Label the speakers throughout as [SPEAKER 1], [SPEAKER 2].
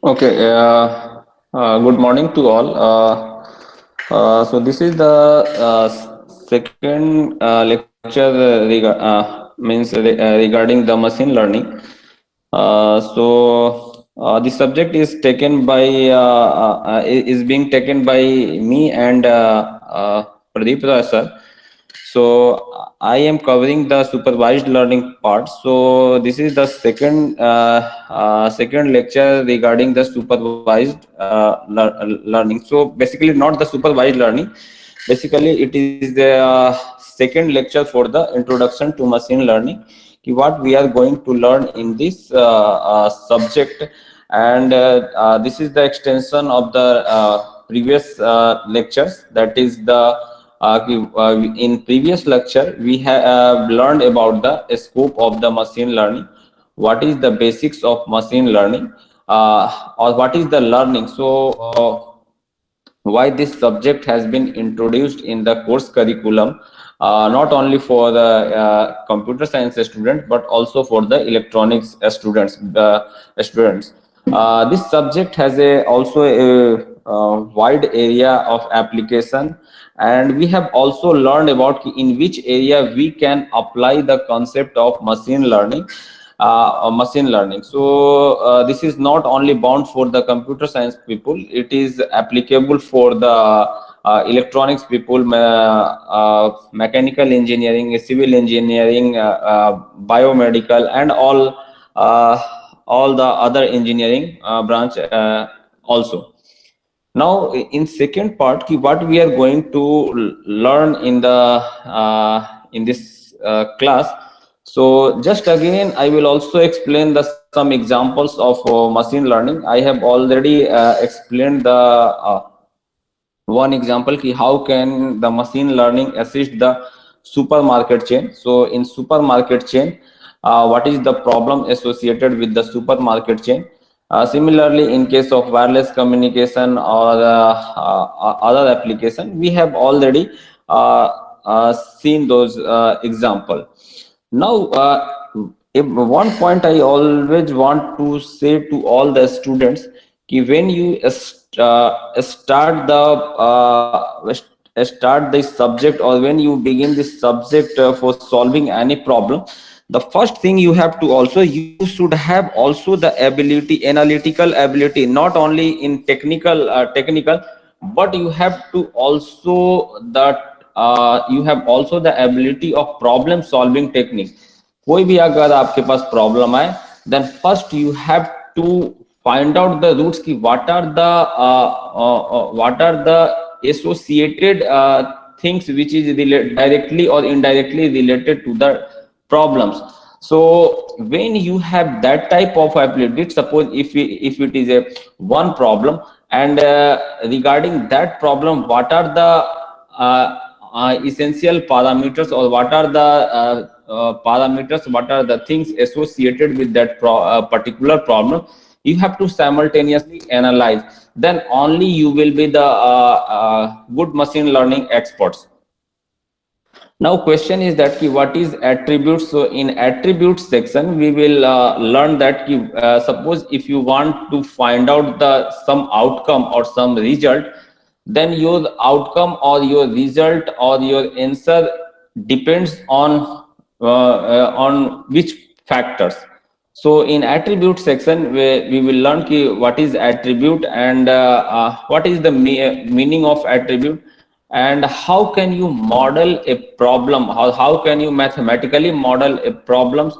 [SPEAKER 1] Okay, good morning to all. So this is the second lecture regarding the machine learning. The subject is taken by is being taken by me and Pradeep Rai sir. So I am covering the supervised learning part. So this is the second lecture regarding the supervised learning. So basically, not the supervised learning. Basically, it is the second lecture for the introduction to machine learning. What we are going to learn in this subject, and this is the extension of the previous lectures. That is the in previous lecture we have learned about the scope of the machine learning, what is the basics of machine learning, or what is the learning. Why this subject has been introduced in the course curriculum, not only for the computer science students but also for the electronics students. This subject has also a wide area of application, and we have also learned about in which area we can apply the concept of machine learning. So this is not only bound for the computer science people, it is applicable for the electronics people, mechanical engineering, civil engineering, biomedical, and uh, all the other engineering branch also. Now in second part, what we are going to learn in this class. So just again I will also explain the some examples of machine learning. I have already explained the one example ki how can the machine learning assist the supermarket chain. So in supermarket chain, what is the problem associated with the supermarket chain. Similarly, in case of wireless communication or other application, we have already seen those example. Now, one point I always want to say to all the students, कि when you start this subject, or when you begin this subject for solving any problem, the first thing you have to also, you should have also the ability, analytical ability, not only in technical, but you have to also that you have also the ability of problem solving technique. कोई भी अगर आपके पास problem आए, then first you have to find out the roots ki what are the associated things which is directly or indirectly related to the problems. So when you have that type of ability, suppose if it is a one problem, and regarding that problem, what are the essential parameters, or what are the parameters, what are the things associated with that particular problem, you have to simultaneously analyze. Then only you will be the good machine learning experts. Now question is that what is attributes. So in attributes section we will learn that suppose if you want to find out the some outcome or some result, then your outcome or your result or your answer depends on which factors. So in attribute section we will learn what is attribute, and what is the meaning of attribute, and how can you model a problem, how can you mathematically model a problems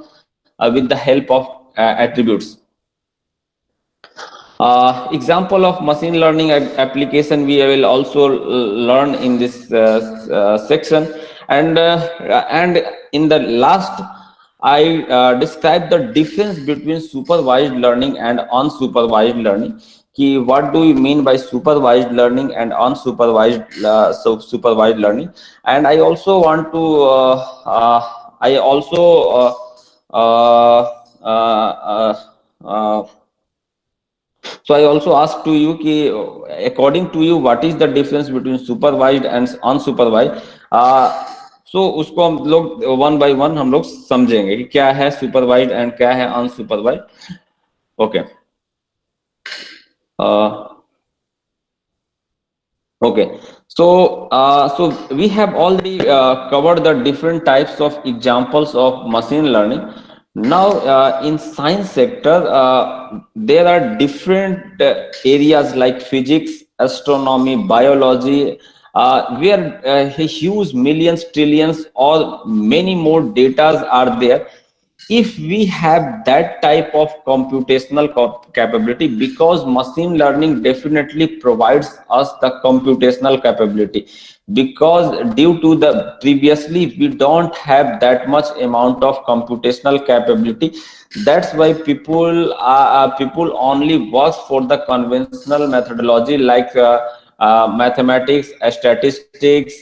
[SPEAKER 1] with the help of attributes. Example of machine learning application we will also learn in this section. And in the last I describe the difference between supervised learning and unsupervised learning. What do you mean by supervised learning and unsupervised supervised learning? And I also want to I also uh, uh, uh, so I also ask to you कि according to you what is the difference between supervised and unsupervised. So उसको हम लोग one by one हम लोग समझेंगे कि क्या है supervised and क्या है unsupervised. Okay. Uh, Okay, so we have already covered the different types of examples of machine learning. Now, in science sector, there are different areas like physics, astronomy, biology, where huge millions, trillions, or many more datas are there. If we have that type of computational capability, because machine learning definitely provides us the computational capability, because due to the previously we don't have that much amount of computational capability. That's why people only works for the conventional methodology like mathematics, statistics,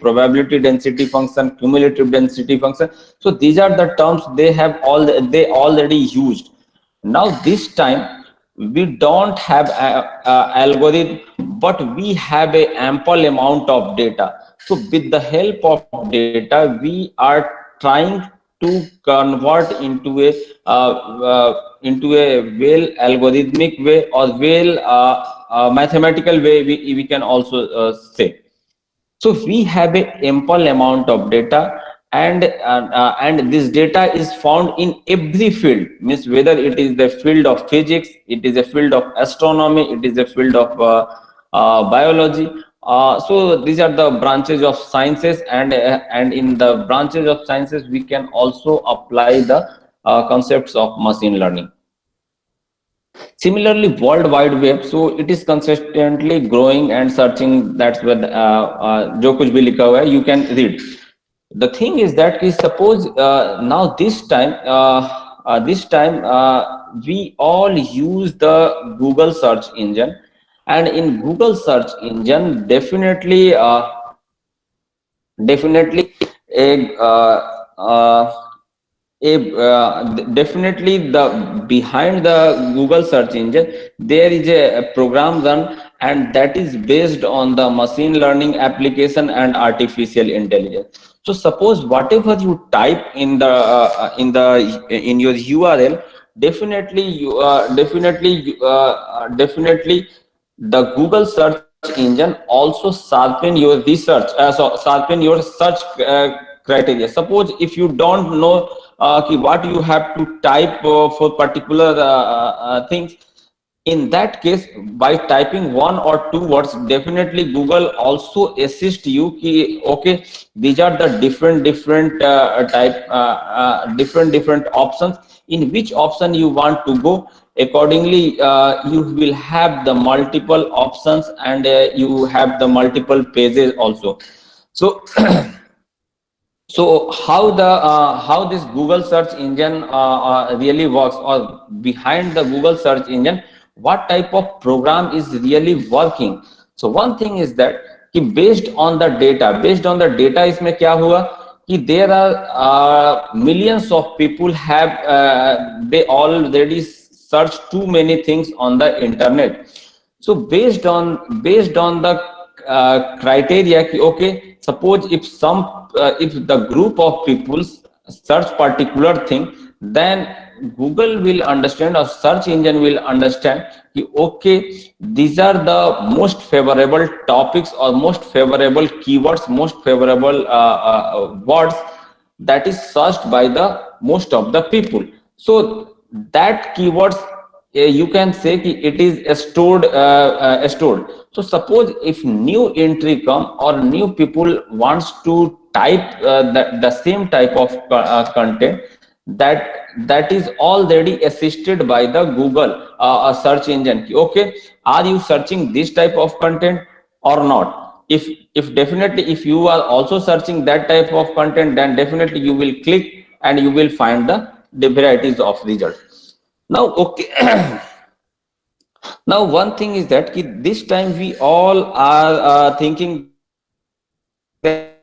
[SPEAKER 1] probability density function, cumulative density function. So these are the terms they already used. Now this time we don't have a algorithm, but we have a ample amount of data. So with the help of data, we are trying to convert into a well algorithmic way, or well mathematical way, we can also say. So we have a ample amount of data, and this data is found in every field. Means whether it is the field of physics, it is a field of astronomy, it is a field of biology. So these are the branches of sciences, and in the branches of sciences we can also apply the concepts of machine learning. Similarly, World Wide Web, so it is consistently growing and searching. That's where जो कुछ भी लिखा हुआ है, you can read. The thing is that कि suppose now this time we all use the Google search engine, and in Google search engine definitely a definitely the behind the Google search engine there is a program run, and that is based on the machine learning application and artificial intelligence. So suppose whatever you type in your URL, definitely the Google search engine also sharpen your research, sharpen your search criteria. Suppose if you don't know what you have to type for particular things, in that case, by typing one or two words, definitely Google also assist you ki, okay, these are the different options, in which option you want to go. Accordingly you will have the multiple options, and you have the multiple pages also. So so how this Google search engine really works, or behind the Google search engine, what type of program is really working? So one thing is that कि based on the data इसमें क्या हुआ कि there are millions of people have they already search too many things on the internet. So based on the criteria ki, okay, suppose if the group of people search particular thing, then Google will understand, or search engine will understand ki, okay, these are the most favorable topics, or most favorable keywords, most favorable words that is searched by the most of the people. So that keywords you can say ki it is stored. So suppose if new entry come, or new people wants to type the same type of content, that is already assisted by the Google search engine. Okay, are you searching this type of content or not? If definitely if you are also searching that type of content, then definitely you will click and you will find the varieties of results. Now okay. Now one thing is that ki this time we all are thinking that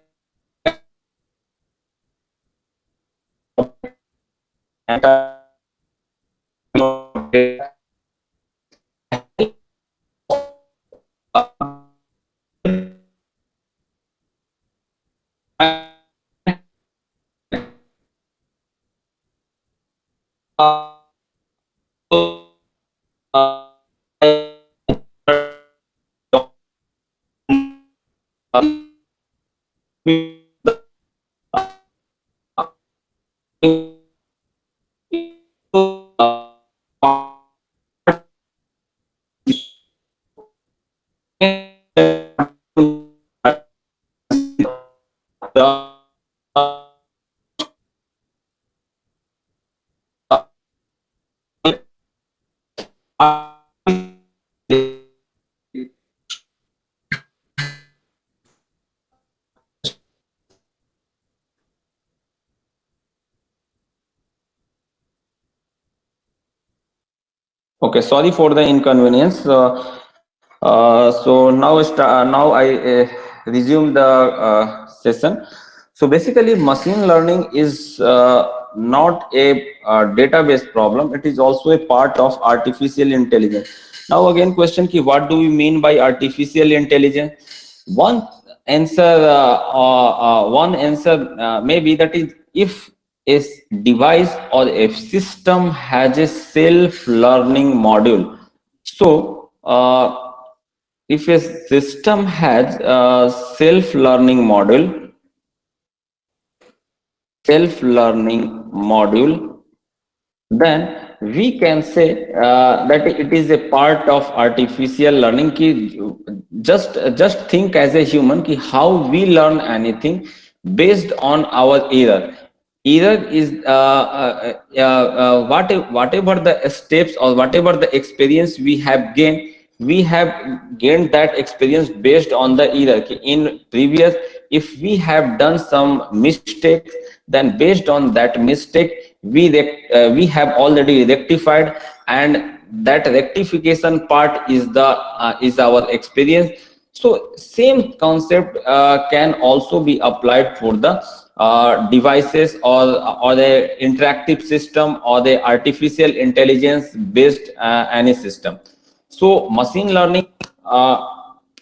[SPEAKER 1] Okay, sorry for the inconvenience. Now I resume the session. So basically, machine learning is not a database problem. It is also a part of artificial intelligence. Now again, question ki what do we mean by artificial intelligence? One answer may be that is if a device or a system has a self-learning module. So, if a system has a self-learning module, then we can say that it is a part of artificial learning. Ki just think as a human ki how we learn anything based on our error is whatever the steps or whatever the experience we have gained that experience based on the error. In previous, if we have done some mistakes, then based on that mistake we have already rectified, and that rectification part is our experience. So same concept can also be applied for the devices or the interactive system or the artificial intelligence based any system. So machine learning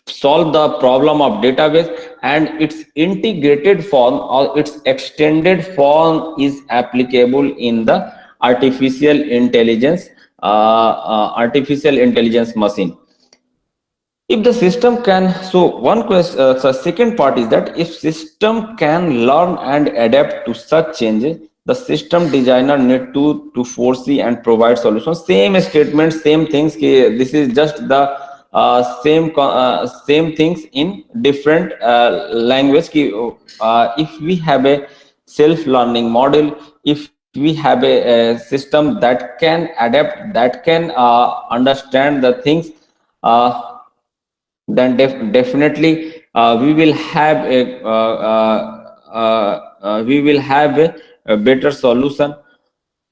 [SPEAKER 1] solve the problem of database, and its integrated form or its extended form is applicable in the artificial intelligence machine. If the system can, so one question, so second part is that if system can learn and adapt to such changes, the system designer need to foresee and provide solutions. Same statement, same things, this is just the same things in different language. If we have a self learning model, if we have a system that can adapt, that can understand the things, uh, then definitely we will have a better solution.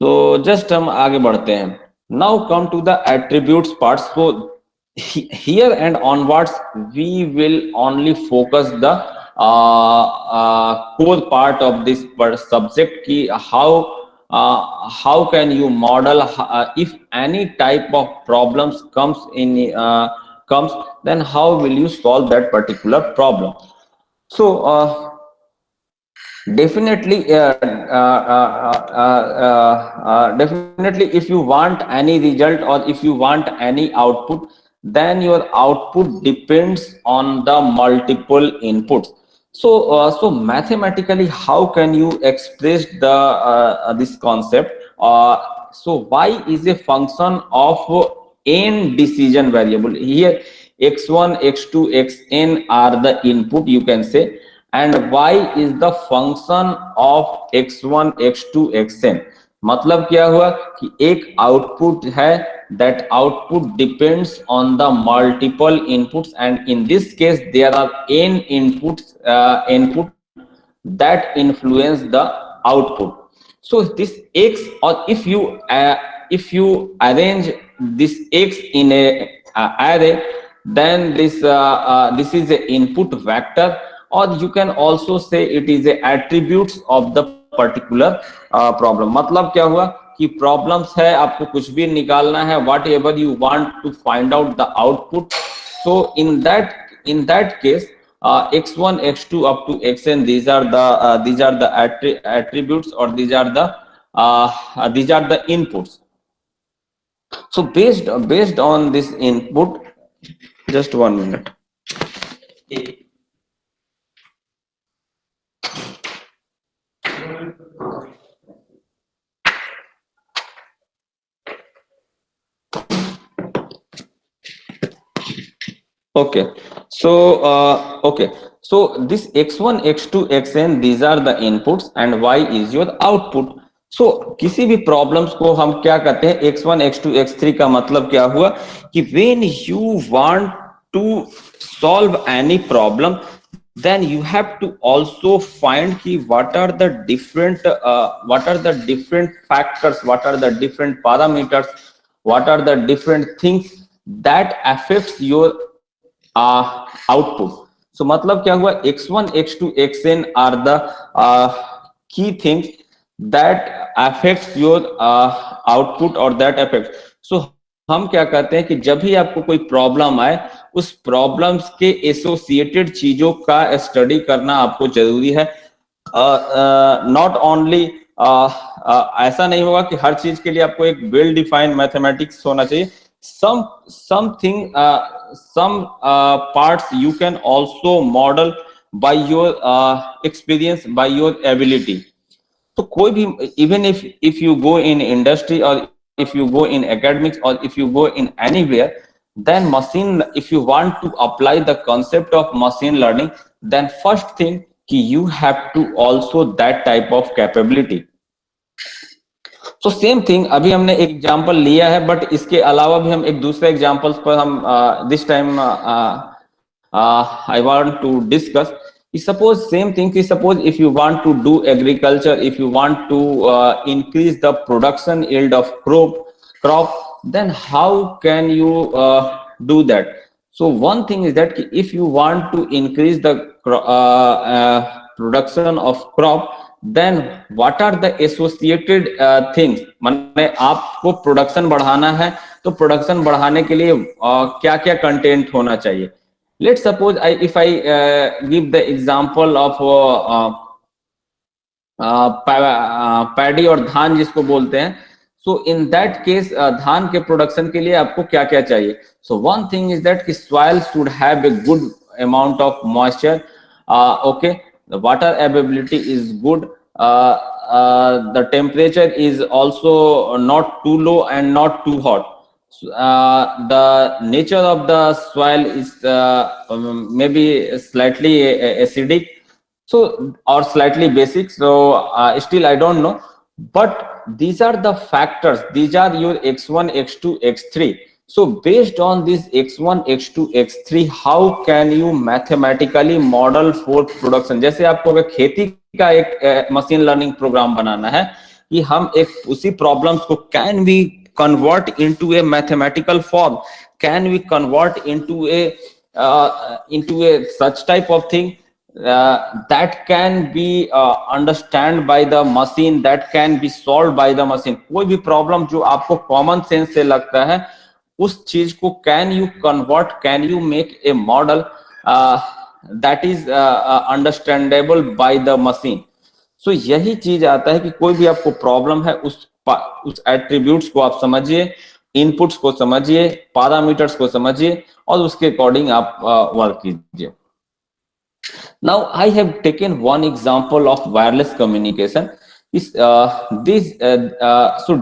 [SPEAKER 1] तो just हम आगे बढ़ते हैं. Now come to the attributes part. So here and onwards we will only focus the core part of this subject ki how can you model if any type of problems comes, then how will you solve that particular problem. So definitely if you want any result or if you want any output, then your output depends on the multiple inputs. So mathematically how can you express the this concept? So y is a function of n decision variable. Here x1, x2, xn are the input, you can say, and y is the function of x1, x2, xn. मतलब क्या हुआ कि एक output है, that output depends on the multiple inputs, and in this case there are n input that influence the output. So this x, or if you arrange this x in a array, then this is a input vector, or you can also say it is a attributes of the particular problem. मतलब क्या हुआ कि problems है, आपको कुछ भी निकालना है, whatever you want to find out the output. So in that case, x1, x2 up to xn, these are the attributes, or these are the inputs. So based on this input, just 1 minute. Okay, so so this x1, x2, xn, these are the inputs and y is your output. So किसी भी problems को हम क्या कहते हैं, x1, x2, x3 का मतलब क्या हुआ कि when you want to solve any problem, then you have to also find ki what are the different factors, what are the different parameters, what are the different things that affects your output. So मतलब क्या हुआ, x1, x2, xn are the key things that affects your output or that affects. So हम क्या कहते हैं कि जब भी आपको कोई प्रॉब्लम आए, उस प्रॉब्लम्स के एसोसिएटेड चीजों का स्टडी करना आपको जरूरी है. नॉट ओनली ऐसा नहीं होगा कि हर चीज के लिए आपको एक वेल डिफाइंड मैथमेटिक्स होना चाहिए. Something, some parts you can also model by your experience, by your ability. तो कोई भी, even if you go in industry or if you go in academics or if you go in anywhere, then machine, if you want to apply the concept of machine learning, then first thing कि you have to also that type of capability. So same thing अभी हमने एक example लिया है, but इसके अलावा भी हम एक दूसरे एग्जांपल्स पर हम this time I want to discuss. Suppose same thing, suppose if you want to do agriculture, if you want to increase the production yield of crop, then how can you do that? So one thing is that if you want to increase the production of crop, then what are the associated things. माने आपको production बढ़ाना है, तो production बढ़ाने के लिए क्या क्या कंटेंट होना चाहिए. Let's suppose if I give the example of paddy और धान जिसको बोलते हैं. सो इन दैट केस धान के प्रोडक्शन के लिए आपको क्या क्या चाहिए. So one thing is that कि soil should have a good amount of moisture. Okay, the water availability is good. The temperature is also not too low and not too hot. The nature of the soil is maybe slightly acidic, so or slightly basic, so still I don't know, but these are the factors, these are your x1, x2, x3. So based on this x1, x2, x3, how can you mathematically model for production. जैसे आपको अगर खेती का एक machine learning programme बनाना है कि हम एक उसी प्रॉब्लम्स को can we convert into a mathematical form, can we convert into a such type of thing that can be understand by the machine, that can be solved by the machine. कोई भी problem जो आपको common sense से लगता है, उस चीज को can you convert, can you make a model that is understandable by the machine. So यही चीज आता है कि कोई भी आपको प्रॉब्लम है, उस एट्रीब्यूट्स को आप समझिए, इनपुट्स को समझिए, पैरामीटर्स को समझिए और उसके अकॉर्डिंग आप वर्क कीजिए. Now I have taken one example of wireless communication. So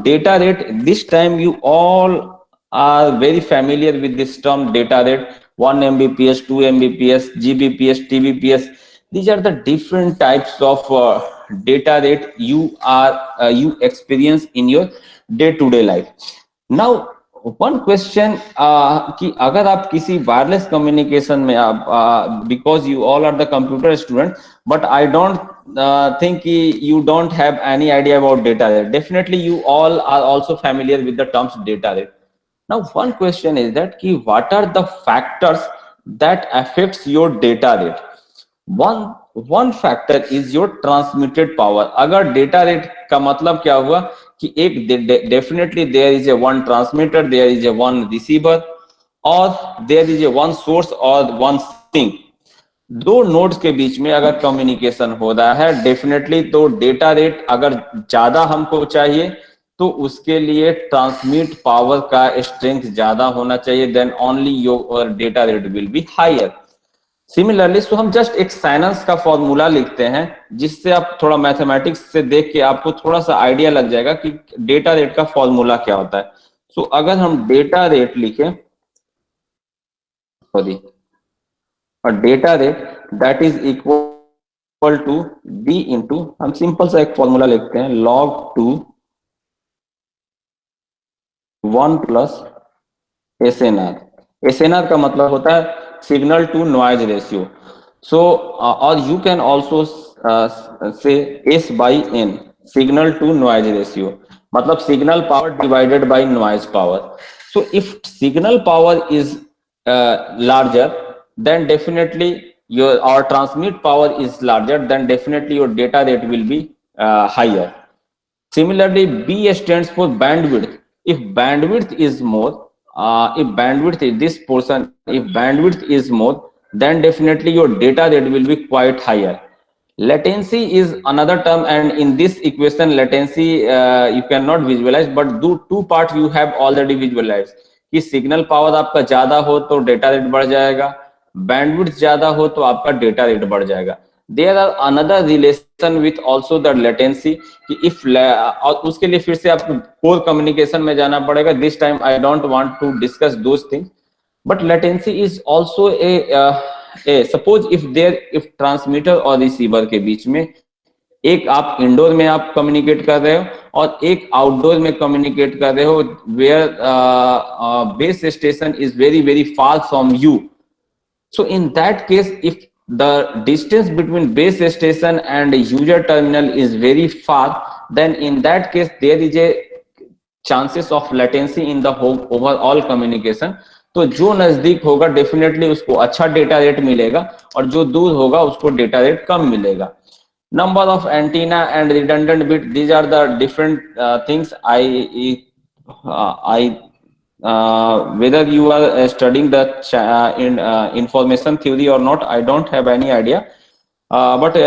[SPEAKER 1] data rate, this time you all are very familiar with this term data rate. 1 Mbps, 2 Mbps, Gbps, Tbps. These are the different types of data rate you experience in your day-to-day life. Now one question कि अगर आप किसी wireless communication में आप because you all are the computer student, but I don't think you don't have any idea about data rate. Definitely you all are also familiar with the terms data rate. Now one question is that कि what are the factors that affects your data rate. one factor is your transmitted power. अगर data rate का मतलब क्या हुआ कि एक definitely there is a one transmitter, there is a one receiver, or there is a one source or one sink. दो nodes के बीच में अगर कम्युनिकेशन हो रहा है, डेफिनेटली तो डेटा रेट अगर ज्यादा हमको चाहिए तो उसके लिए ट्रांसमिट पावर का स्ट्रेंथ ज्यादा होना चाहिए, then only your data rate will be higher. Similarly so हम जस्ट एक साइनेंस का फॉर्मूला लिखते हैं, जिससे आप थोड़ा मैथमेटिक्स से देख के आपको थोड़ा सा आइडिया लग जाएगा कि डेटा रेट का फॉर्मूला क्या होता है। सो अगर हम डेटा रेट लिखें, सॉरी, और data rate that is equal to D into, हम सिंपल सा एक फॉर्मूला लिखते हैं, log two 1 plus SNR. SNR का मतलब होता है signal to noise ratio. So और you can also say S by N, signal to noise ratio, मतलब signal power divided by noise power. So if signal power is larger, then definitely your or transmit power is larger, then definitely your data rate will be higher. Similarly, B stands for bandwidth. If bandwidth is more, if bandwidth is this portion, if bandwidth is more, then definitely your data rate will be quite higher. Latency is another term, and in this equation latency you cannot visualize, but do two parts you have already visualized कि signal power आपका ज्यादा हो तो data rate बढ़ जाएगा, bandwidth ज्यादा हो तो आपका डेटा रेट बढ़ जाएगा। There are another relation with also the latency कि इफ, और उसके लिए फिर से आपको कोर कम्युनिकेशन में जाना पड़ेगा। This time I don't want to discuss those things, but latency is also a suppose if transmitter और रिसीवर के बीच में एक आप इंडोर में आप कम्युनिकेट कर रहे हो और एक आउटडोर में कम्युनिकेट कर रहे हो, where base station is very very far from you. So in that case, if the distance between base station and user terminal is very far, then in that case there is a chances of latency in the whole overall communication। तो जो नजदीक होगा definitely उसको अच्छा data rate मिलेगा और जो दूर होगा उसको डेटा रेट कम मिलेगा। Number of antenna and redundant bit, these are the different things. Whether you are studying the information theory or not, I don't have any idea, but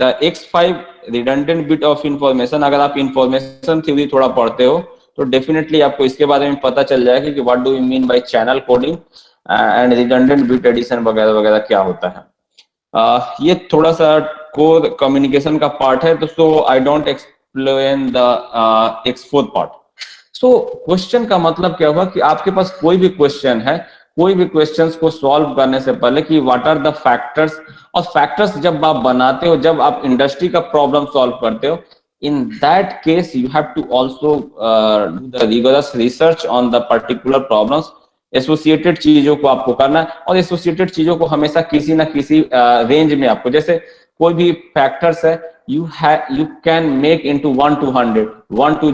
[SPEAKER 1] the X5 redundant bit of information, अगर आप information theory थोड़ा पढ़ते हो तो definitely आपको इसके बारे में पता चल जाएगा कि what do you mean by channel coding and redundant bit addition वगैरह वगैरह क्या होता है। ये थोड़ा सा कोर कम्युनिकेशन का पार्ट है, तो so I don't explain the एक्सफोर पार्ट। सो क्वेश्चन का मतलब क्या हुआ कि आपके पास कोई भी क्वेश्चन है, कोई भी क्वेश्चंस को सॉल्व करने से पहले कि व्हाट आर द फैक्टर्स, और फैक्टर्स जब आप बनाते हो, जब आप इंडस्ट्री का प्रॉब्लम सॉल्व करते हो, in that case you have to also do the rigorous research on the particular problems। Associated चीजों को आपको करना है, और एसोसिएटेड चीजों को हमेशा किसी ना किसी रेंज में आपको, जैसे कोई भी फैक्टर्स है you can make into 1 to 100, 1 to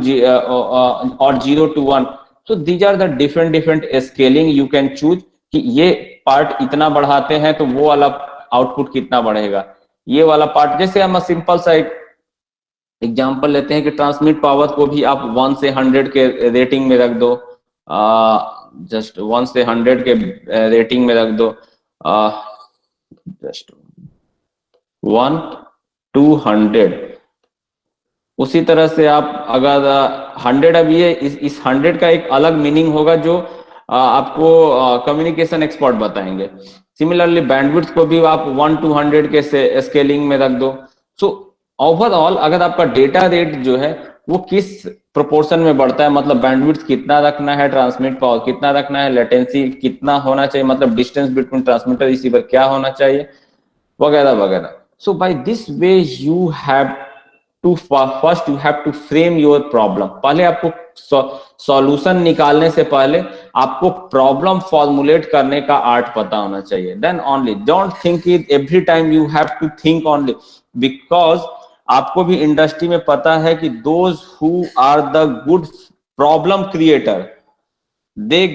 [SPEAKER 1] और 0 to 1। so these are the different scaling you can choose कि ये पार्ट इतना बढ़ाते हैं तो वो वाला आउटपुट कितना बढ़ेगा, ये वाला पार्ट। जैसे हम सिंपल सा एक एग्जांपल लेते हैं कि ट्रांसमिट पावर को भी आप 1 से 100 के रेटिंग में रख दो, जस्ट 1 से 100 के रेटिंग में रख दो, जस्ट 1 to 100। उसी तरह से आप अगर 100, अब ये इस 100 का एक अलग मीनिंग होगा जो आपको कम्युनिकेशन एक्सपर्ट बताएंगे। सिमिलरली बैंडविड्थ को भी आप 1 to 100 के स्केलिंग में रख दो। सो ओवरऑल अगर आपका डेटा रेट जो है वो किस प्रोपोर्शन में बढ़ता है, मतलब बैंडविड्थ कितना रखना है, ट्रांसमिट पावर कितना रखना है, लेटेंसी कितना होना चाहिए, मतलब डिस्टेंस बिटवीन ट्रांसमीटर रिसीवर क्या होना चाहिए, वगैरह वगैरह। So by this way you have to first you have to frame your problem. पहले आपको सॉल्यूशन निकालने से पहले आपको प्रॉब्लम फॉर्मुलेट करने का आर्ट पता होना चाहिए। Then only, don't think it every time you have to think only, because आपको भी इंडस्ट्री में पता है कि those who are the good problem creator they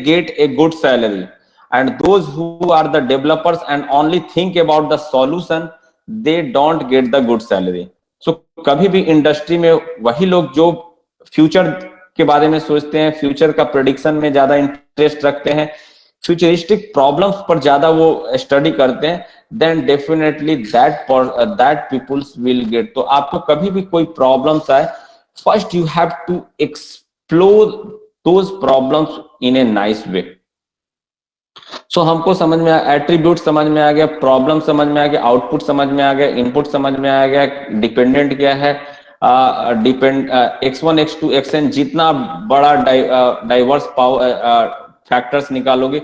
[SPEAKER 1] get a good salary, and those who are the developers and only think about the solution, they don't get the good salary। so कभी भी industry में वही लोग जो future के बारे में सोचते हैं, फ्यूचर का प्रेडिक्शन में ज्यादा इंटरेस्ट रखते हैं, फ्यूचरिस्टिक प्रॉब्लम्स पर ज्यादा वो स्टडी करते हैं, then definitely that peoples will get. तो आपको कभी भी कोई प्रॉब्लम्स आए, first you have to explore those problems in a nice way. सो हमको समझ में आया, एट्रीब्यूट समझ में आ गया, प्रॉब्लम समझ में आ गया, आउटपुट समझ में आ गया, इनपुट समझ में आ गया, डिपेंडेंट क्या है, डिपेंड x1 x2 xn, जितना बड़ा डाइवर्स पावर फैक्टर्स निकालोगे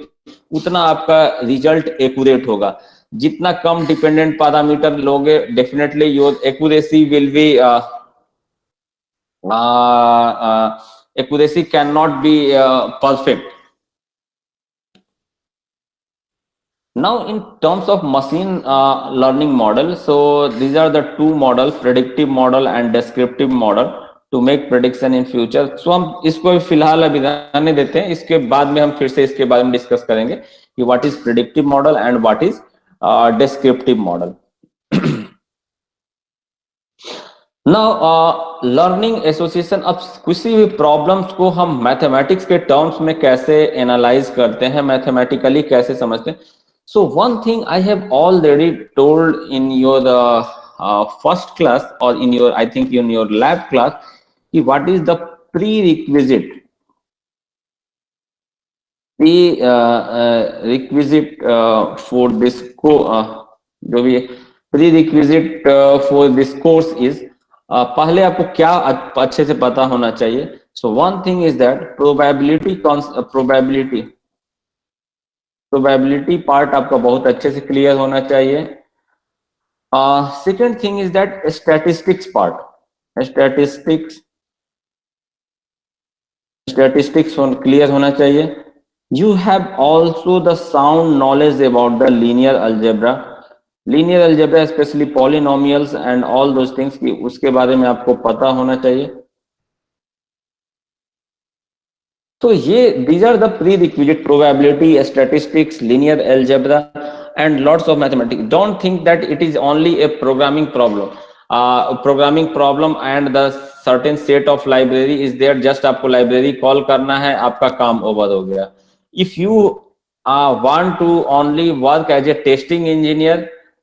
[SPEAKER 1] उतना आपका रिजल्ट एक्यूरेट होगा. जितना कम डिपेंडेंट पैरामीटर लोगे, definitely your accuracy will be accuracy cannot be perfect. Now, in terms of machine learning model, so these are the two models, predictive model and descriptive model, to make prediction in future. So हम इसको फिलहाल अभी रहने देते हैं, इसके बाद में हम फिर से इसके बारे में डिस्कस करेंगे कि what is predictive model and what is descriptive model. Now learning association, अब किसी भी प्रॉब्लम्स को हम मैथमेटिक्स के टर्म्स में कैसे एनालाइज करते हैं, मैथमेटिकली कैसे समझते हैं. So one thing I have already told in your first class और in your, I think in your lab class, कि what is the prerequisite for this को, जो भी prerequisite for this course is, पहले आपको क्या अच्छे से पता होना चाहिए. So one thing is that probability part आपका बहुत अच्छे से क्लियर होना चाहिए. Second thing is that statistics part, statistics clear होना चाहिए. You have also the sound knowledge about the linear algebra, especially polynomials and all those things, कि उसके बारे में आपको पता होना चाहिए. तो ये these are the prerequisite: probability, statistics, linear algebra, and lots of mathematics. Don't think that it is only a programming problem and the certain set of library is there, just आपको library call करना है, आपका काम over हो गया. If you want to only work as a testing engineer,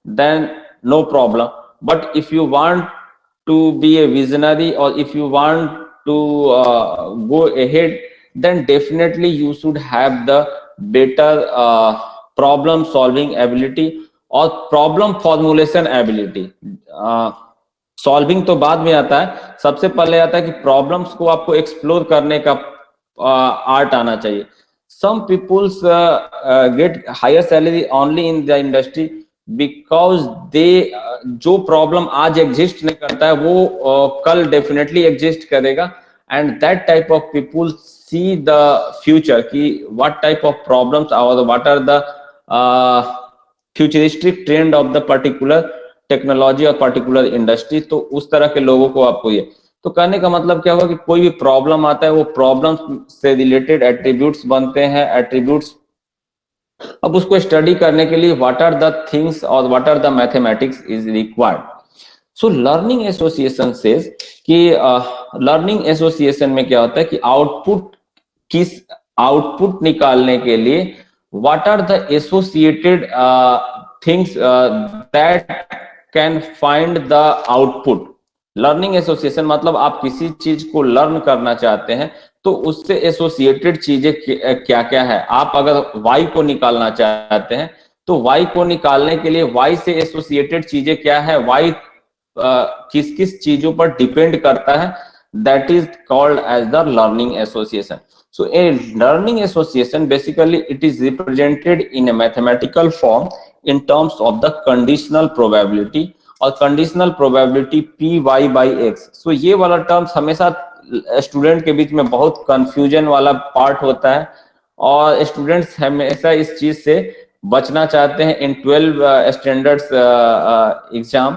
[SPEAKER 1] then no problem. But if you want to be a visionary, or if you want to go ahead, then definitely you should have the better problem solving ability और problem formulation ability. Solving तो बाद में आता है, सबसे पहले आता है कि प्रॉब्लम्स को आपको एक्सप्लोर करने का आर्ट आना चाहिए. Some people's get higher salary only in the industry because they जो प्रॉब्लम आज एग्जिस्ट नहीं करता है वो कल डेफिनेटली एग्जिस्ट करेगा. And that type of people see the future कि व्हाट टाइप ऑफ प्रॉब्लम्स और what are the futuristic trend of the particular technology और पर्टिकुलर इंडस्ट्री. तो उस तरह के लोगों को आपको ये, तो कहने का मतलब क्या हुआ कि कोई भी प्रॉब्लम आता है, वो प्रॉब्लम से रिलेटेड एट्रीब्यूट्स बनते हैं, एट्रीब्यूट्स, अब उसको स्टडी करने के लिए व्हाट आर द थिंग्स और what are the mathematics is required. So learning association says कि लर्निंग एसोसिएशन में क्या होता है कि आउटपुट निकालने के लिए what are the associated things that can find the output. Learning association मतलब आप किसी चीज को लर्न करना चाहते हैं तो उससे एसोसिएटेड चीजें क्या क्या है. आप अगर y को निकालना चाहते हैं तो y को निकालने के लिए y से एसोसिएटेड चीजें क्या है, y किस किस चीजों पर डिपेंड करता है, that is called as the learning association. So a learning association, basically it is represented in a mathematical form in terms of the conditional probability और conditional probability P Y by X. So ये वाला terms हमेशा student के बीच में बहुत confusion वाला part होता है और स्टूडेंट्स हमेशा इस चीज से बचना चाहते हैं in 12 standards exam.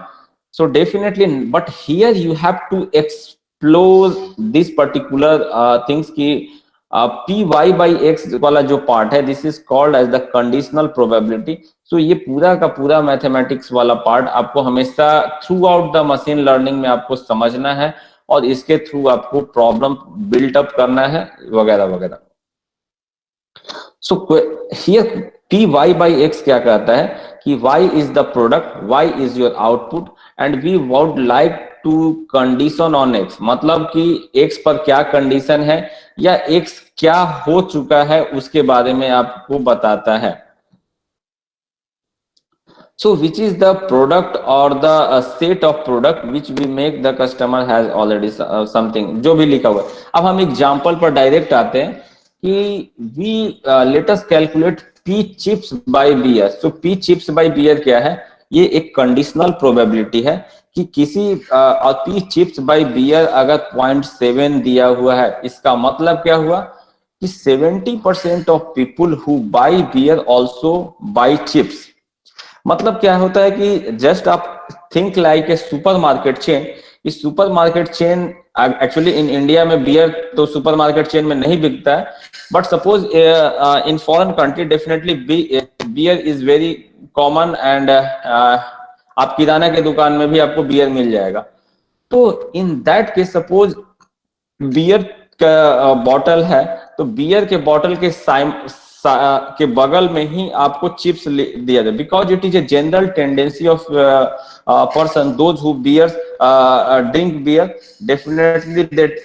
[SPEAKER 1] So definitely, but here you have to explore this particular things की पी वाई बाई एक्स वाला जो पार्ट है, this is called as the conditional probability. So ये पूरा का पूरा मैथमेटिक्स वाला पार्ट आपको हमेशा throughout the machine learning में आपको समझना है और इसके थ्रू आपको प्रॉब्लम बिल्ट अप करना है वगैरह वगैरह. So here P Y by X क्या कहता है कि y is the product, y is your output, and we would like to condition on X, मतलब कि एक्स पर क्या कंडीशन है या एक्स क्या हो चुका है उसके बारे में आपको बताता है। So which is the product or the set of product which we make the customer has already something, जो भी लिखा हुआ है। अब हम एग्जांपल पर डायरेक्ट आते हैं कि we let us calculate P chips by beer। So P chips by beer क्या है? ये एक कंडीशनल प्रोबेबिलिटी है कि किसी P chips by beer अगर 0.7 दिया हुआ है, इसका मतलब क्या हुआ कि 70% of people who buy beer also buy chips. मतलब क्या होता है कि जस्ट आप think like a supermarket chain. इस supermarket chain, actually in India में बियर तो सुपर मार्केट चेन में नहीं बिकता है, but suppose in foreign country definitely beer is very common and आप किराना के दुकान में भी आपको बियर मिल जाएगा। तो in that case suppose beer का बॉटल है, तो बियर के बॉटल के के बगल में ही आपको चिप्स दिया जाए, because it is a general tendency of person those who beer drink beer, definitely that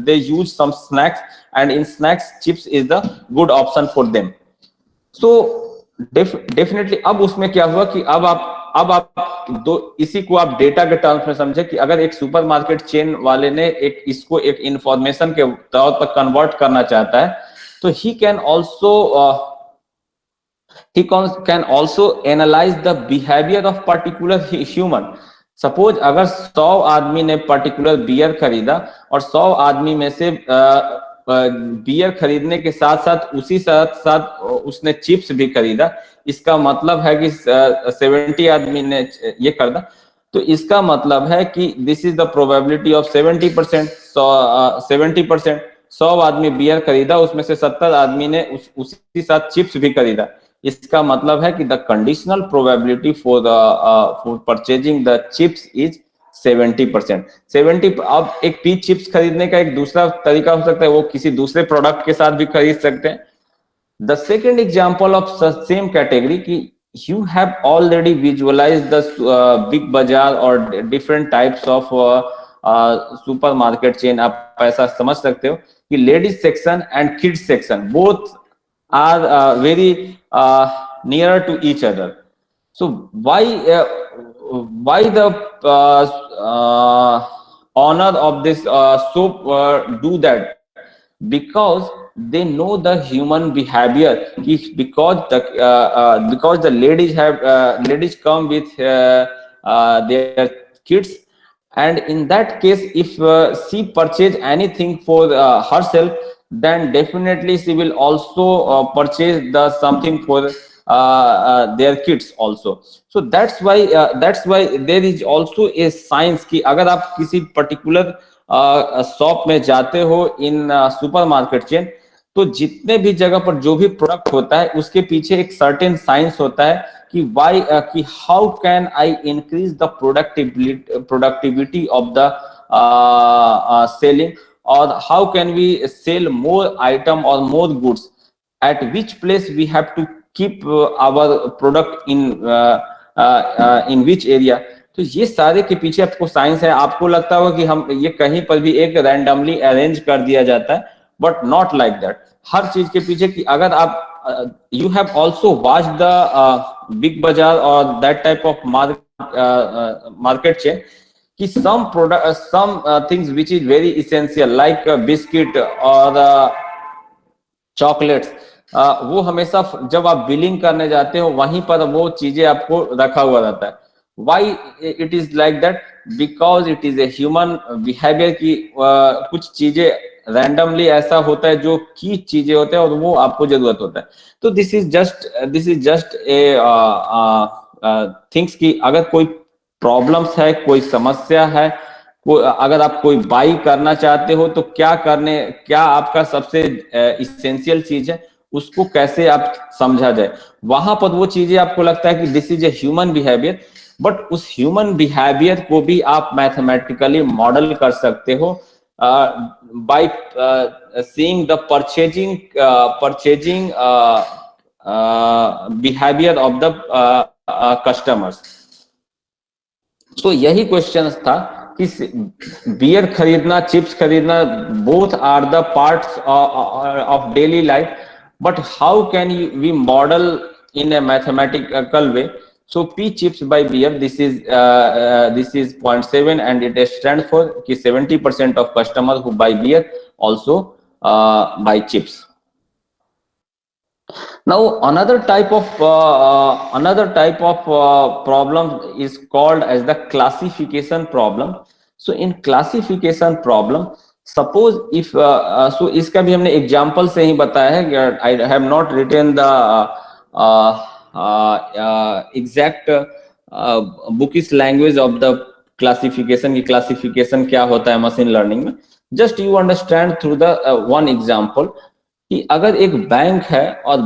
[SPEAKER 1] they use some snacks and in snacks chips is the good option for them. So definitely अब उसमें क्या हुआ कि अब आप दो इसी को आप डेटा के टर्म्स में समझे कि अगर एक सुपरमार्केट चेन वाले ने एक इसको एक इंफॉर्मेशन के तौर पर कन्वर्ट करना चाहता है, तो he can also analyse the behaviour of particular human. Suppose अगर 100 आदमी ने पर्टिकुलर बियर खरीदा और 100 आदमी में से बियर खरीदने के साथ साथ उसी साथ साथ उसने चिप्स भी खरीदा, इसका मतलब है कि 70 आदमी ने ये कर दा, तो इसका मतलब है कि this is the probability of 70%। 70%, 100 आदमी बियर खरीदा, उसमें से 70 आदमी ने उसी साथ चिप्स भी खरीदा, इसका मतलब है कि the conditional probability for purchasing the chips is 70%। 70। अब एक पी चिप्स खरीदने का एक दूसरा तरीका हो सकता है, वो किसी दूसरे प्रोडक्ट के साथ भी खरीद सकते हैं। The second example of same category कि you have already visualized the big bazaar or different types of supermarket chain। आप ऐसा समझ सकते हो कि ladies section and kids section both are very nearer to each other। So why the owner of this soap do that? Because they know the human behavior, because the ladies come with their kids, and in that case if she purchase anything for herself, then definitely she will also purchase the something for their kids also। So that's why there is also a science कि अगर आप किसी particular shop में जाते हो इन super market chain, तो जितने भी जगह पर जो भी प्रोडक्ट होता है उसके पीछे एक सर्टेन साइंस होता है कि वाई कि how can I increase the productivity of the selling, और how can we sell more item और more goods, at which place we have to keep our product in which area। तो ये सारे के पीछे आपको साइंस है। आपको लगता होगा कि हम ये कहीं पर भी एक रैंडमली अरेंज कर दिया जाता है, बट नॉट लाइक दैट। हर चीज के पीछे कि अगर आप you have also watch the big बाजार और that type of market chain कि some product some things which is very essential like biscuit और चॉकलेट्स, वो हमेशा जब आप बिलिंग करने जाते हो वहीं पर वो चीजें आपको रखा हुआ रहता है। Why it is like that? Because it is a human behaviour की कुछ चीजें रैंडमली ऐसा होता है जो की चीजें होते हैं और वो आपको जरूरत होता है। तो this is just a things की अगर कोई प्रॉब्लम्स है, कोई समस्या है, अगर आप कोई बाई करना चाहते हो तो क्या आपका सबसे इसेंशियल चीज है, उसको कैसे आप समझा जाए, वहां पर वो चीजें आपको लगता है कि this is a human behaviour, but उस ह्यूमन बिहेवियर को भी आप मैथमेटिकली मॉडल कर सकते हो by seeing the purchasing behaviour of the customers. तो यही क्वेश्चन था कि बियर खरीदना, चिप्स खरीदना, both are the parts of daily life, but how can we model in a mathematical way? So P chips by beer, this is 0.7 and it stands for कि 70% of customers who buy beer also buy chips. Now another type of problem is called as the classification problem. So in classification problem, suppose if so इसका भी हमने example से ही बताया है. I have not written the exact bookish language of the classification की classification क्या होता है मशीन लर्निंग में. Just you understand through the one example कि अगर एक बैंक है और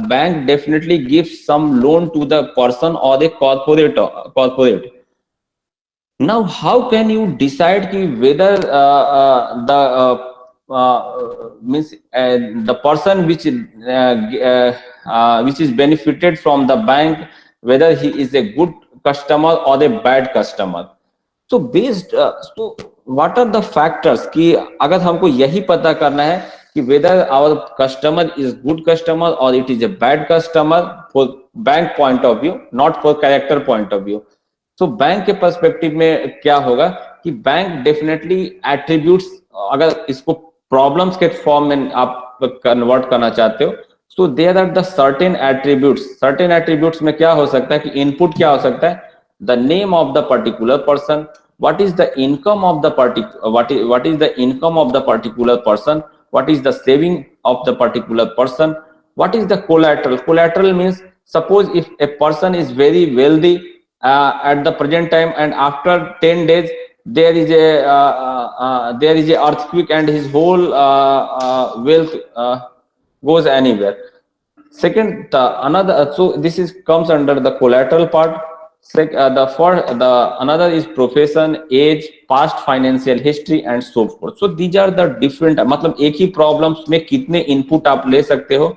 [SPEAKER 1] bank definitely gives some loan to the person और a corporate. Now how can you decide कि whether the means the person which is benefited from the bank, whether he is a good customer or a bad customer. So based so what are the factors कि अगर हमको यही पता करना है कि whether our customer is good customer or it is a bad customer for bank point of view, not for character point of view. So bank के perspective में क्या होगा कि बैंक डेफिनेटली एट्रीब्यूट्स, अगर इसको प्रॉब्लम्स के फॉर्म में आप कन्वर्ट करना चाहते हो, so there are the certain attributes में क्या हो सकता है कि इनपुट क्या हो सकता है, the name of the particular person, what is the income of the what is the income of the particular person, what is the saving of the particular person, what is the collateral means suppose if a person is very wealthy at the present time and after 10 days there is a earthquake and his whole wealth goes anywhere. Second another, so this is comes under the collateral part. Another is profession, age, past financial history and so forth. So these are the different, मतलब एक ही problems में कितने input आप ले सकते हो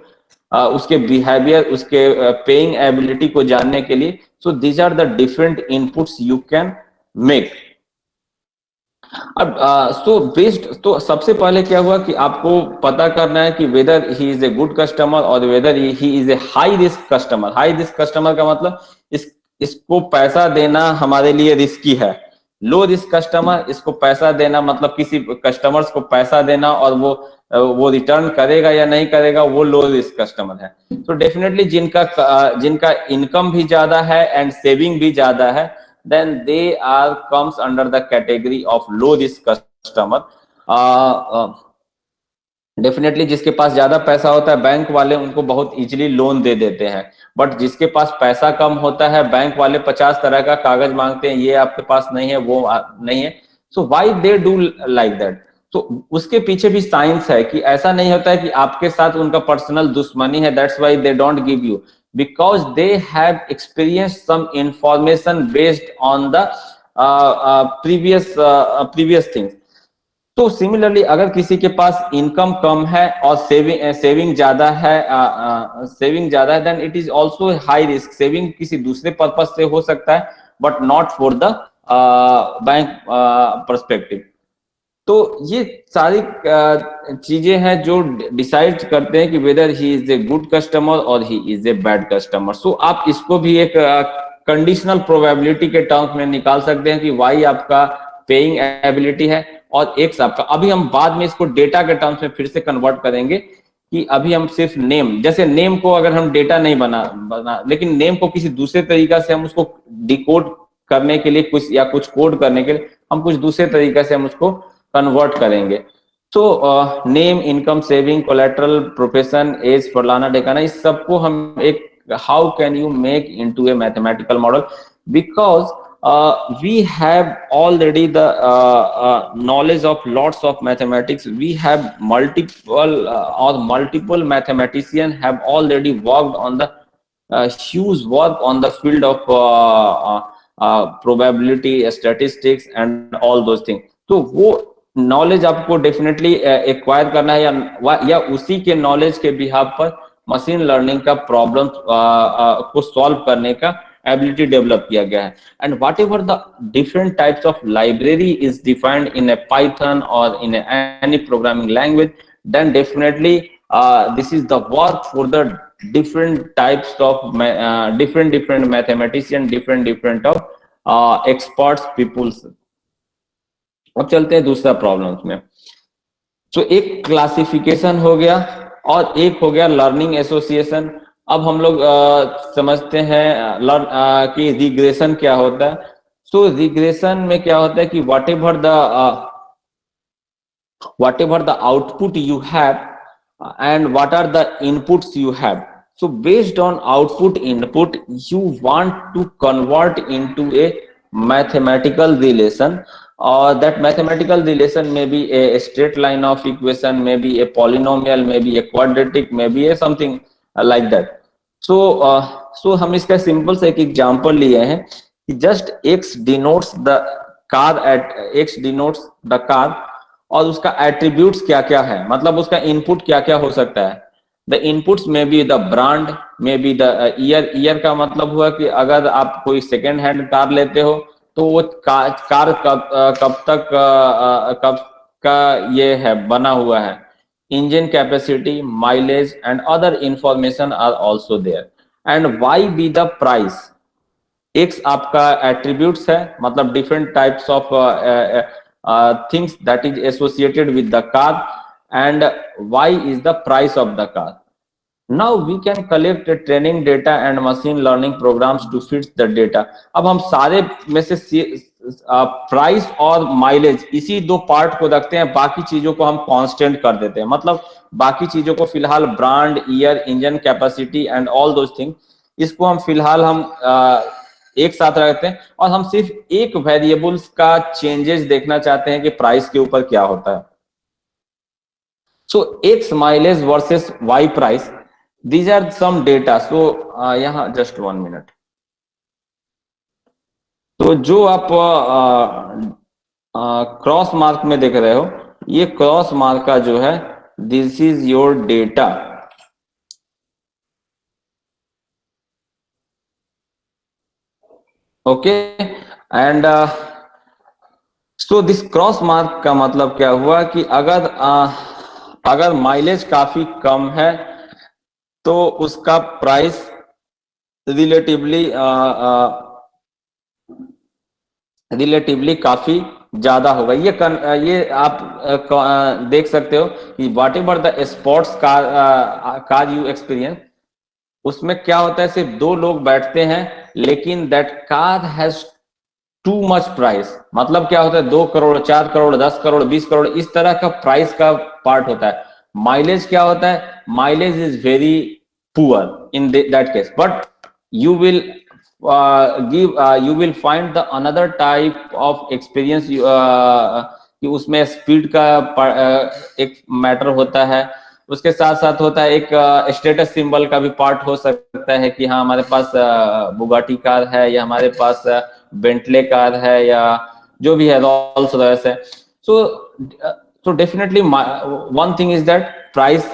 [SPEAKER 1] उसके behaviour, उसके पेइंग एबिलिटी को जानने के लिए. So these are the different inputs you can make. अब तो सबसे पहले क्या हुआ कि आपको पता करना है कि whether he is a good customer और whether he is a high risk customer. High risk customer का मतलब इसको पैसा देना हमारे लिए रिस्की है. लो रिस्क कस्टमर, इसको पैसा देना मतलब किसी कस्टमर्स को पैसा देना और वो रिटर्न करेगा या नहीं करेगा, वो लो रिस्क कस्टमर है. तो डेफिनेटली जिनका इनकम भी ज्यादा है एंड सेविंग भी ज्यादा है, then they are comes under the category of low risk customer. Definitely जिसके पास ज्यादा पैसा होता है बैंक वाले उनको बहुत इजीली लोन दे देते हैं, बट जिसके पास पैसा कम होता है बैंक वाले 50 तरह का कागज मांगते हैं, ये आपके पास नहीं है, वो नहीं है. So why they do like that? तो उसके पीछे भी साइंस है कि ऐसा नहीं होता है कि आपके साथ उनका पर्सनल दुश्मनी है, that's why they don't give you, because they have experienced some information based on the previous things. तो सिमिलरली अगर किसी के पास इनकम कम है और सेविंग ज्यादा है, then it is also high risk. Saving किसी दूसरे पर्पस से हो सकता है but not for the bank perspective. तो ये सारी चीजें हैं जो डिसाइड करते हैं कि whether he is a good customer और he is a bad customer. So आप इसको भी एक कंडीशनल प्रोबेबिलिटी के टर्म्स में निकाल सकते हैं कि वाई आपका पेइंग एबिलिटी है और एक्स आपका. अभी हम बाद में इसको डेटा के टर्म्स में फिर से कन्वर्ट करेंगे कि अभी हम सिर्फ नेम, जैसे नेम को अगर हम डेटा नहीं बना लेकिन नेम को किसी दूसरे तरीका से हम उसको डिकोड करने के लिए कुछ कोड करने के लिए हम कुछ दूसरे तरीके से हम उसको कन्वर्ट करेंगे. तो name, income, saving, collateral, profession, age, फलाना ढेकाना, इस सबको हम एक how can you make into a mathematical model, because we have already the knowledge of lots of mathematics. We have multiple mathematicians have already worked on the huge work on the field of probability, statistics and all those things. तो वो knowledge आपको definitely acquire करना है या उसी के knowledge के behalf पर मशीन लर्निंग का प्रॉब्लम को सॉल्व करने का एबिलिटी डेवलप किया गया है. And whatever the different types of library is defined in a Python और in any programming language, then definitely this is the work for the different types of different mathematician, different of experts peoples. अब चलते हैं दूसरा problems में. तो एक classification हो गया और एक हो गया लर्निंग एसोसिएशन. अब हम लोग समझते हैं कि रिग्रेशन क्या होता है. सो रिग्रेशन में क्या होता है कि whatever the output you have and what are the inputs you have. So based on output input, you want to convert into a mathematical relation, or that mathematical relation may be a straight line of equation, maybe a polynomial, maybe a quadratic, maybe a something like that. So हम इसका simple से एक example लिए हैं कि just x denotes the car at x denotes the car, और उसका attributes क्या क्या है, मतलब उसका इनपुट क्या क्या हो सकता है. द इनपुट्स में बी द ब्रांड, में बी द ईयर. ईयर का मतलब हुआ कि अगर आप कोई सेकेंड हैंड कार लेते हो तो वो कार कब तक कब का ये है बना हुआ है. Engine capacity, mileage and other information are also there. And Y be the price. X आपका एट्रीब्यूट्स है, मतलब different types of things that is associated with the car, and y is the price of the car. Now we can collect the training data and machine learning programs to fit the data. अब हम सारे में से price और mileage इसी दो part को रखते हैं, बाकी चीजों को हम कांस्टेंट कर देते हैं. मतलब बाकी चीजों को फिलहाल brand, year, engine capacity and all those thing, इसको हम फिलहाल हम एक साथ रखते हैं, और हम सिर्फ एक वेरिएबल्स का चेंजेस देखना चाहते हैं कि प्राइस के ऊपर क्या होता है. So X mileage versus Y price, these are some data. So यहाँ जस्ट 1 मिनट. तो जो आप क्रॉस मार्क में देख रहे हो, ये क्रॉस मार्क का जो है, this is your data. Okay. And so this cross mark का मतलब क्या हुआ कि अगर माइलेज काफी कम है तो उसका प्राइस रिलेटिवली काफी ज्यादा होगा. ये आप देख सकते हो कि what ever the sports car you experience, उसमें क्या होता है, सिर्फ दो लोग बैठते हैं, लेकिन that car has too much price. मतलब क्या होता है, 2 करोड़, 4 करोड़, 10 करोड़, 20 करोड़, इस तरह का प्राइस का पार्ट होता है. माइलेज क्या होता है, mileage is very poor in that case, but you will you will find the another type of experience. कि उसमें स्पीड का एक मैटर होता है, उसके साथ साथ होता है एक स्टेटस सिंबल का भी पार्ट हो सकता है कि हाँ हमारे पास बुगाटी कार है, या हमारे पास बेंटले कार है, या जो भी है, रॉल्स रॉयस है. So definitely one thing is that price,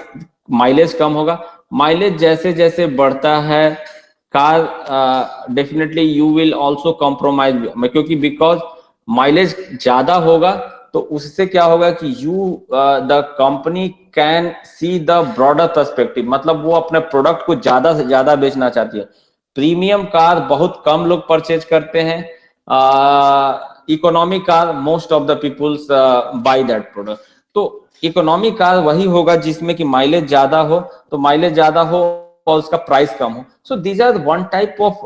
[SPEAKER 1] mileage कम होगा. माइलेज जैसे जैसे बढ़ता है, car definitely you will also compromise, क्योंकि बिकॉज माइलेज ज्यादा होगा तो उससे क्या होगा कि the company can see the broader perspective, मतलब वो अपने प्रोडक्ट को ज्यादा से ज्यादा बेचना चाहती है. प्रीमियम कार बहुत कम लोग परचेज करते हैं, economy car most of the peoples buy that product. तो इकोनॉमी कार वही होगा जिसमें कि माइलेज ज्यादा हो, तो माइलेज ज्यादा हो और उसका प्राइस कम हो. So these are one type of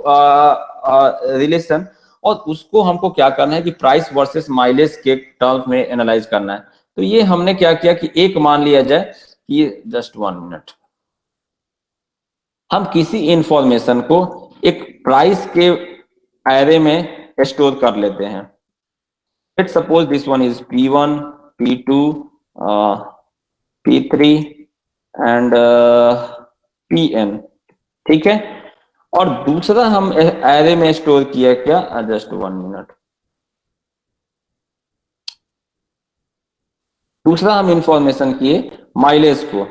[SPEAKER 1] relation, और उसको हमको क्या करना है कि प्राइस वर्सेस माइलेज के टर्म्स में एनालाइज करना है. तो ये हमने क्या किया कि एक मान लिया जाए कि जस्ट 1 मिनट, हम किसी इंफॉर्मेशन को एक प्राइस के एरे में स्टोर कर लेते हैं. Let's suppose this one is P1, P2, P3 and Pn. ठीक है. और दूसरा हम एरे में स्टोर किया क्या, जस्ट 1 मिनट, दूसरा हम इंफॉर्मेशन किए माइलेज को.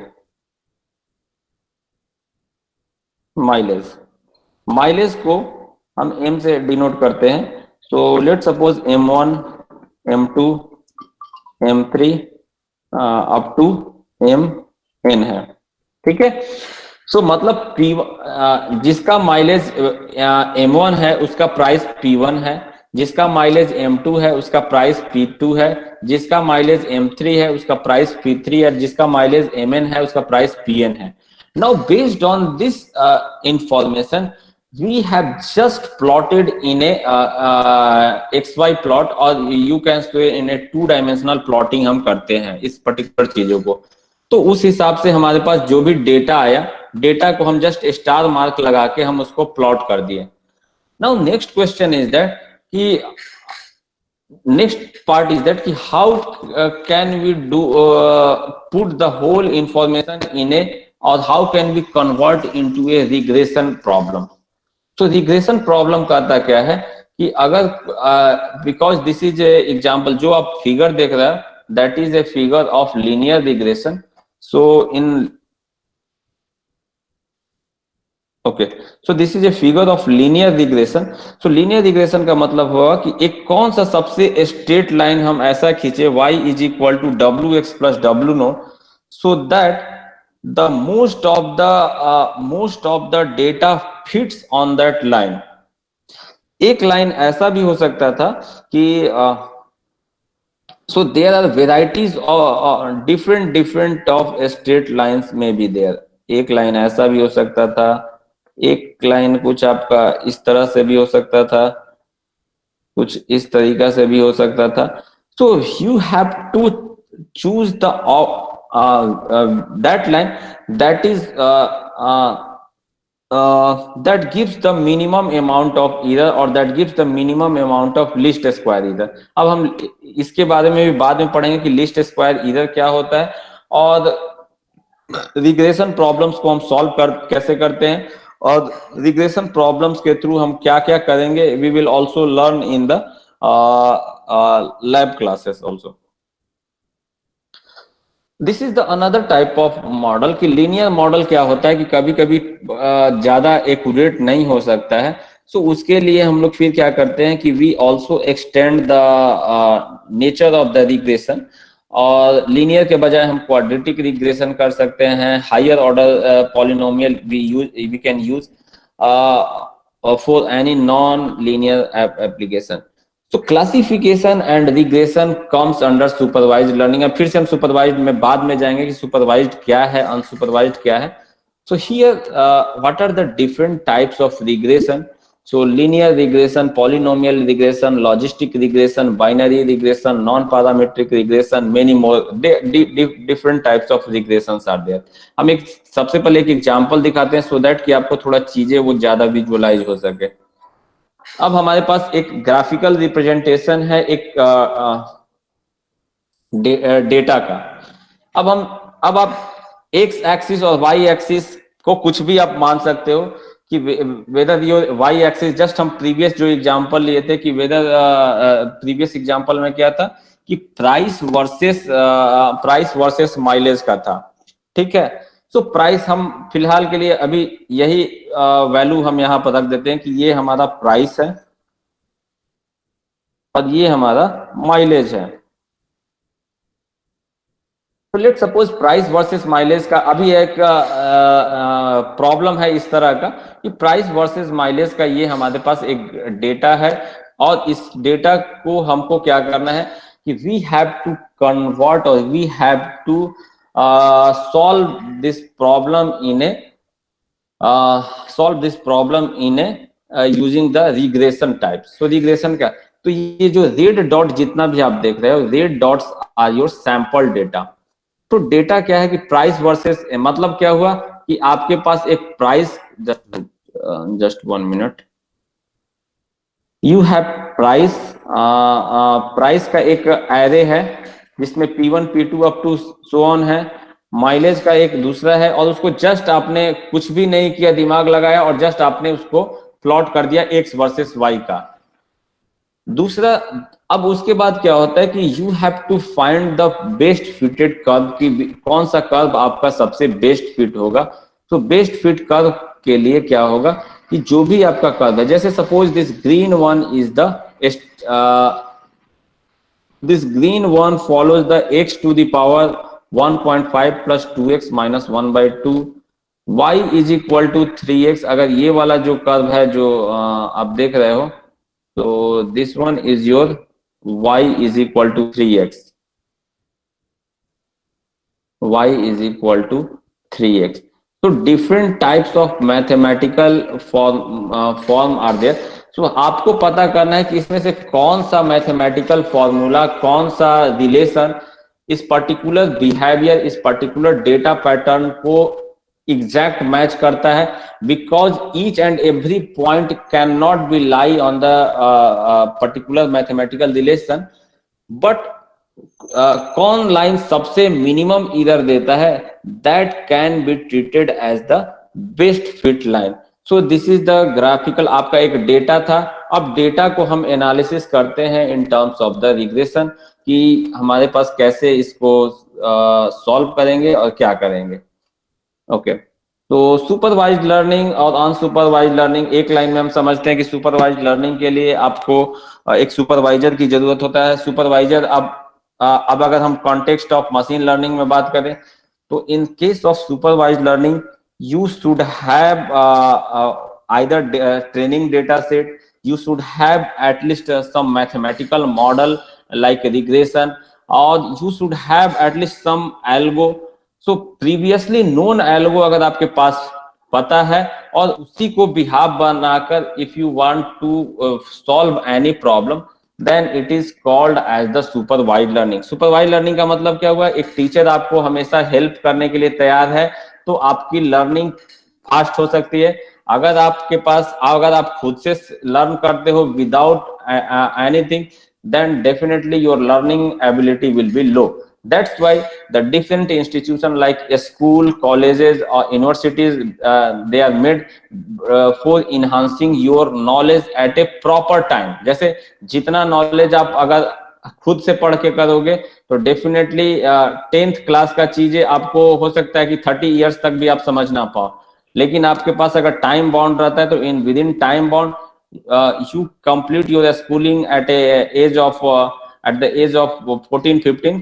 [SPEAKER 1] माइलेज को हम m से डिनोट करते हैं। So let suppose m1, m2, m3 up to mn है, ठीक है। सो मतलब P जिसका माइलेज m1 है उसका प्राइस P1 है, जिसका माइलेज m2 है उसका प्राइस P2 है, जिसका माइलेज m3 है उसका प्राइस P3 है, जिसका माइलेज mn है उसका प्राइस Pn है। Now based on this information we have just plotted in a xy plot, और you can say in a 2 dimensional plotting हम करते हैं इस पर्टिकुलर चीजों को। तो उस हिसाब से हमारे पास जो भी डेटा आया, डेटा को हम जस्ट स्टार मार्क लगा के हम उसको प्लॉट कर दिए। Now next question is that कि नेक्स्ट पार्ट इज दैट कि how can we do put the whole information in a, और how can we convert into a regression problem. तो रिग्रेशन प्रॉब्लम कहता क्या है कि अगर because this is a example, जो आप फिगर देख रहे हैं that is a figure of linear regression. So in okay, so this is a figure of linear regression. So linear regression का मतलब हुआ कि एक कौन सा सबसे स्ट्रेट लाइन हम ऐसा खींचे y is equal to W X plus W no, so that the most of the data fits on that line. एक लाइन ऐसा भी हो सकता था कि so there are varieties of different of straight lines may be there। एक line ऐसा भी हो सकता था, एक लाइन कुछ आपका इस तरह से भी हो सकता था, कुछ इस तरीका से भी हो सकता था। so you have to choose the that line that is that gives the minimum amount of error, or that gives the minimum amount of least square error। अब हम इसके बारे में भी बाद में पढ़ेंगे कि least square error क्या होता है, और रिग्रेशन प्रॉब्लम्स को हम सॉल्व कैसे करते हैं, और रिग्रेशन प्रॉब्लम्स के थ्रू हम क्या क्या करेंगे, we will also learn in the lab classes also. This is the another type of model कि लीनियर मॉडल क्या होता है कि कभी कभी ज्यादा एक्यूरेट नहीं हो सकता है। सो उसके लिए हम लोग फिर क्या करते हैं कि we also extend the nature of the regression, और लीनियर के बजाय हम क्वाड्रेटिक रिग्रेशन कर सकते हैं, higher order polynomial we can use for any non linear application. तो classification and regression comes under supervised learning. अब फिर से हम सुपरवाइज्ड में बाद में जाएंगे कि सुपरवाइज्ड क्या है, अनसुपरवाइज्ड क्या है। So here what are the different types of regression. So linear regression, polynomial regression, logistic regression, binary regression, non parametric regression, many more different types of regressions are there. हम एक सबसे पहले एक example दिखाते हैं so that कि आपको थोड़ा चीजें वो ज्यादा विजुअलाइज हो सके। अब हमारे पास एक ग्राफिकल रिप्रेजेंटेशन है एक डेटा का। अब आप एक्स एक्सिस और वाई एक्सिस को कुछ भी आप मान सकते हो कि whether your Y axis, just हम प्रीवियस जो एग्जांपल लिए थे कि वेदर प्रीवियस एग्जांपल में क्या था कि प्राइस वर्सेस माइलेज का था, ठीक है। सो प्राइस हम फिलहाल के लिए अभी यही वैल्यू हम यहाँ पर रख देते हैं कि ये हमारा प्राइस है और ये हमारा माइलेज है। तो let suppose price versus mileage का अभी एक प्रॉब्लम है इस तरह का कि प्राइस वर्सेस माइलेज का ये हमारे पास एक डेटा है, और इस डेटा को हमको क्या करना है कि वी हैव टू कन्वर्ट, और we have to solve this problem in a using the regression type. So regression का तो ये जो रेड डॉट जितना भी आप देख रहे हो, red dots are your sample data. तो डेटा क्या है कि प्राइस वर्सेस, मतलब क्या हुआ कि आपके पास एक price, just 1 minute, you have price, price का एक एरे है जिसमें P1 P2 up to so on है, माइलेज का एक दूसरा है, और उसको जस्ट आपने कुछ भी नहीं किया, दिमाग लगाया और जस्ट आपने उसको प्लॉट कर दिया एक्स वर्सेस वाई का दूसरा। अब उसके बाद क्या होता है कि you have to find the best fitted curve, की कौन सा कर्व आपका सबसे बेस्ट फिट होगा। तो बेस्ट फिट कर्व के लिए क्या होगा कि जो भी आपका कर्व है, जैसे suppose this green one is the this green one follows the x to the power 1.5 plus 2x minus 1 by 2 y is equal to 3x। अगर ये वाला जो कर्व है जो आप देख रहे हो, तो this one is your y is equal to 3x, y is equal to 3x। so different types of mathematical form are there। so आपको पता करना है कि इसमें से कौन सा मैथमेटिकल फॉर्मूला, कौन सा रिलेशन इस पर्टिकुलर बिहेवियर, इस पर्टिकुलर डेटा पैटर्न को एग्जैक्ट मैच करता है, because each and every point can not be lie on the particular mathematical relation, but कौन लाइन सबसे मिनिमम एरर देता है, that can be treated as the best fit line. So this is the graphical, आपका एक data था। अब data को हम एनालिसिस करते हैं in terms of the regression, कि हमारे पास कैसे इसको सॉल्व करेंगे और क्या करेंगे। ओके, तो सुपरवाइज्ड लर्निंग और अनसुपरवाइज्ड लर्निंग, एक लाइन में हम समझते हैं कि सुपरवाइज्ड लर्निंग के लिए आपको एक सुपरवाइजर की जरूरत होता है। सुपरवाइजर अब अगर हम कॉन्टेक्स्ट ऑफ मशीन लर्निंग में बात करें, तो in case of supervised learning you should have either training data set, you should have at least some mathematical model like regression, or you should have at least some algo। so previously known algo अगर आपके पास पता है और उसी को बिहाव बनाकर if you want to solve any problem, then it is called as the supervised learning। supervised learning का मतलब क्या हुआ, एक टीचर आपको हमेशा हेल्प करने के लिए तैयार है, तो आपकी लर्निंग फास्ट हो सकती है। अगर आपके पास, अगर आप खुद से लर्न करते हो without anything, then definitely your learning ability will be low। that's why the different institution like school, colleges or universities, they are made for enhancing your knowledge at a proper time। जैसे जितना knowledge आप अगर खुद से पढ़ के करोगे, तो डेफिनेटली 10th क्लास का चीजें आपको हो सकता है कि 30 इयर्स तक भी आप समझ ना पाओ, लेकिन आपके पास अगर टाइम बाउंड रहता है, तो in with in time bound you complete your schooling at a age of at the age of 14-15,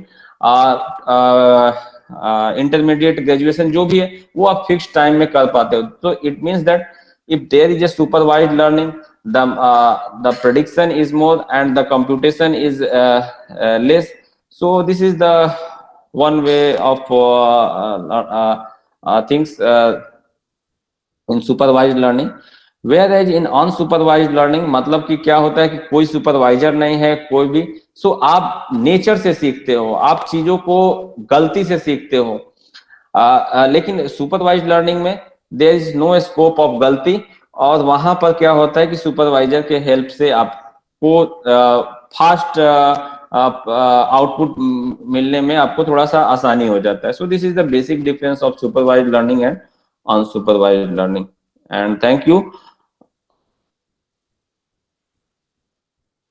[SPEAKER 1] intermediate graduation जो भी है वो आप फिक्स टाइम में कर पाते हो। तो it means that if there is a supervised learning, the prediction is more and the computation is less। so this is the one way of things in supervised learning। Whereas in unsupervised learning, मतलब कि क्या होता है कि कोई supervisor नहीं है, कोई भी, सो आप नेचर से सीखते हो, आप चीजों को गलती से सीखते हो। लेकिन सुपरवाइज्ड लर्निंग में there is no scope of गलती, और वहां पर क्या होता है कि सुपरवाइजर के हेल्प से आपको फास्ट आउटपुट मिलने में आपको थोड़ा सा आसानी हो जाता है। सो this is the basic difference of supervised learning and unsupervised learning. And thank you.